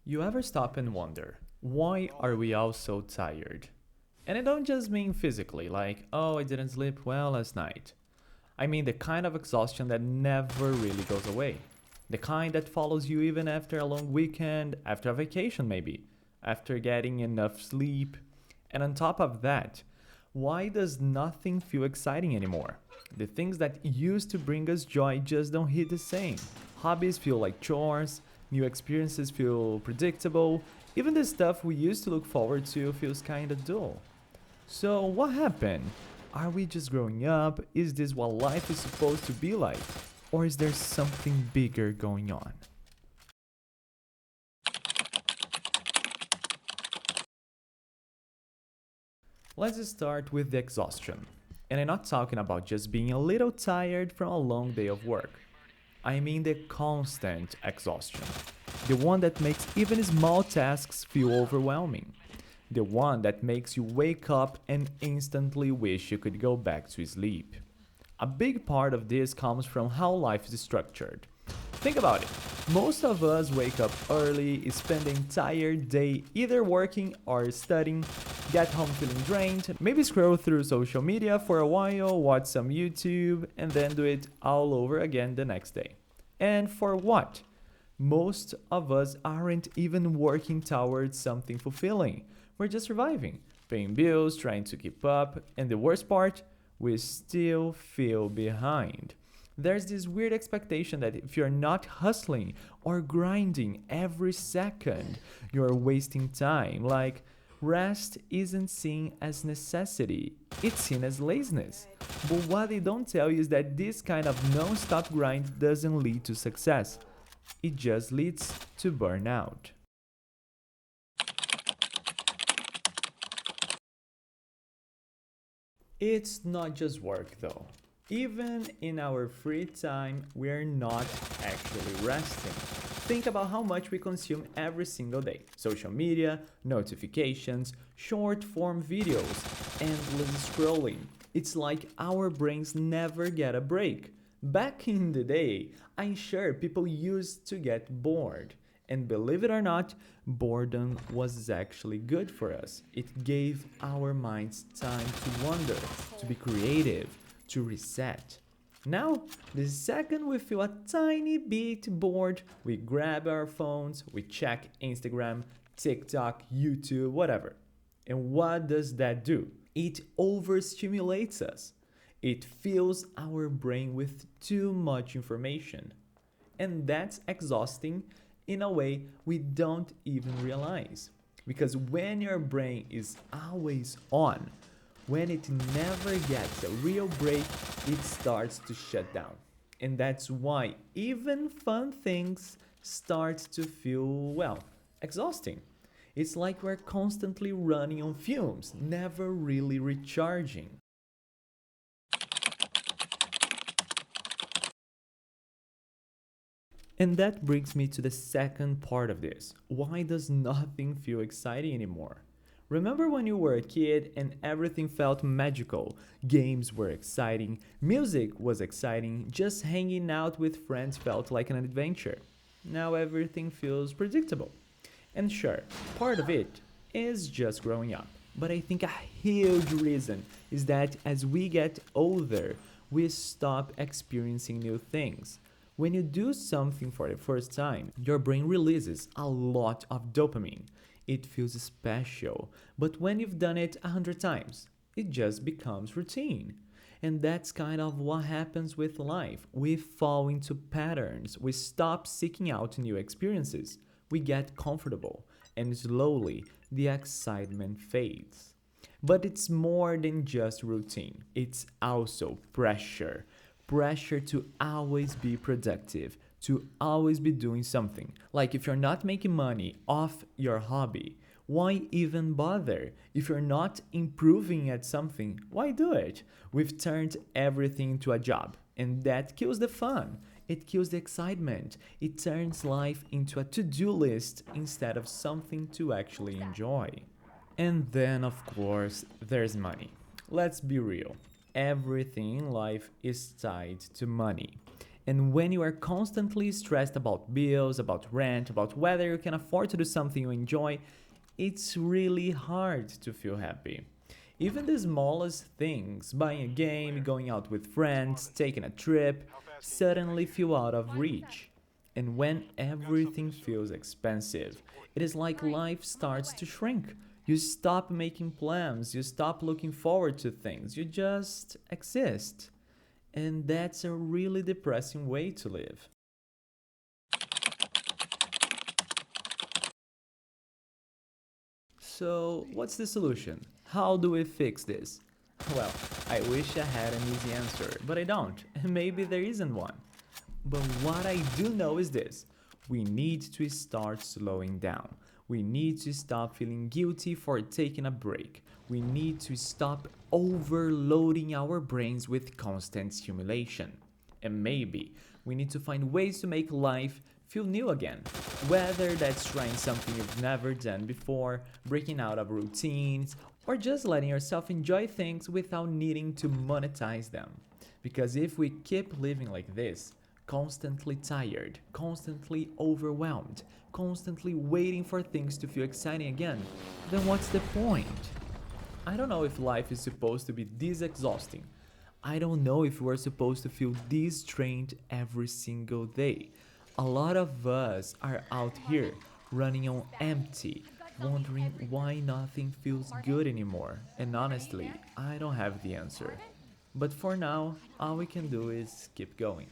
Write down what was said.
You ever stop and wonder, why are we all so tired? And I don't just mean physically, like, oh, I didn't sleep well last night. I mean the kind of exhaustion that never really goes away. The kind that follows you even after a long weekend, after a vacation maybe, after getting enough sleep. And on top of that, why does nothing feel exciting anymore? The things that used to bring us joy just don't hit the same. Hobbies feel like chores, new experiences feel predictable, even the stuff we used to look forward to feels kinda dull. So, what happened? Are we just growing up? Is this what life is supposed to be like? Or is there something bigger going on? Let's start with the exhaustion. And I'm not talking about just being a little tired from a long day of work. I mean the constant exhaustion. The one that makes even small tasks feel overwhelming. The one that makes you wake up and instantly wish you could go back to sleep. A big part of this comes from how life is structured. Think about it. Most of us wake up early, spend the entire day either working or studying, get home feeling drained, maybe scroll through social media for a while, watch some YouTube, and then do it all over again the next day. And for what? Most of us aren't even working towards something fulfilling. We're just surviving, paying bills, trying to keep up, and the worst part, we still feel behind. There's this weird expectation that if you're not hustling or grinding every second, you're wasting time. Like, rest isn't seen as necessity, it's seen as laziness. But what they don't tell you is that this kind of non stop grind doesn't lead to success, it just leads to burnout. It's not just work though. Even in our free time, we're not actually resting. Think about how much we consume every single day: social media, notifications, short form videos, endless scrolling. It's like our brains never get a break. Back in the day, I'm sure people used to get bored. And believe it or not, boredom was actually good for us. It gave our minds time to wonder, to be creative, to reset. Now, the second we feel a tiny bit bored, we grab our phones, we check Instagram, TikTok, YouTube, whatever. And what does that do? It overstimulates us. It fills our brain with too much information. And that's exhausting in a way we don't even realize. Because when your brain is always on, when it never gets a real break, it starts to shut down. And that's why even fun things start to feel, well, exhausting. It's like we're constantly running on fumes, never really recharging. And that brings me to the second part of this. Why does nothing feel exciting anymore? Remember when you were a kid and everything felt magical? Games were exciting, music was exciting, just hanging out with friends felt like an adventure. Now everything feels predictable. And sure, part of it is just growing up. But I think a huge reason is that as we get older, we stop experiencing new things. When you do something for the first time, your brain releases a lot of dopamine. It feels special. But when you've done it 100 times, it just becomes routine. And that's kind of what happens with life. We fall into patterns. We stop seeking out new experiences. We get comfortable. And slowly, the excitement fades. But it's more than just routine, it's also pressure. Pressure to always be productive, to always be doing something. Like if you're not making money off your hobby, why even bother? If you're not improving at something, why do it? We've turned everything into a job, and that kills the fun. It kills the excitement. It turns life into a to do list instead of something to actually enjoy. And then, of course, there's money. Let's be real. Everything in life is tied to money. And when you are constantly stressed about bills, about rent, about whether you can afford to do something you enjoy, it's really hard to feel happy. Even the smallest things, buying a game, going out with friends, taking a trip, suddenly feel out of reach. And when everything feels expensive, it is like life starts to shrink. You stop making plans, you stop looking forward to things, you just exist. And that's a really depressing way to live. So, what's the solution? How do we fix this? Well, I wish I had an easy answer, but I don't. Maybe there isn't one. But what I do know is this: we need to start slowing down. We need to stop feeling guilty for taking a break. We need to stop overloading our brains with constant stimulation. And maybe we need to find ways to make life feel new again. Whether that's trying something you've never done before, breaking out of routines, or just letting yourself enjoy things without needing to monetize them. Because if we keep living like this, constantly tired, constantly overwhelmed, constantly waiting for things to feel exciting again, then what's the point? I don't know if life is supposed to be this exhausting. I don't know if we're supposed to feel this drained every single day. A lot of us are out here running on empty, wondering why nothing feels good anymore. And honestly, I don't have the answer. But for now, all we can do is keep going.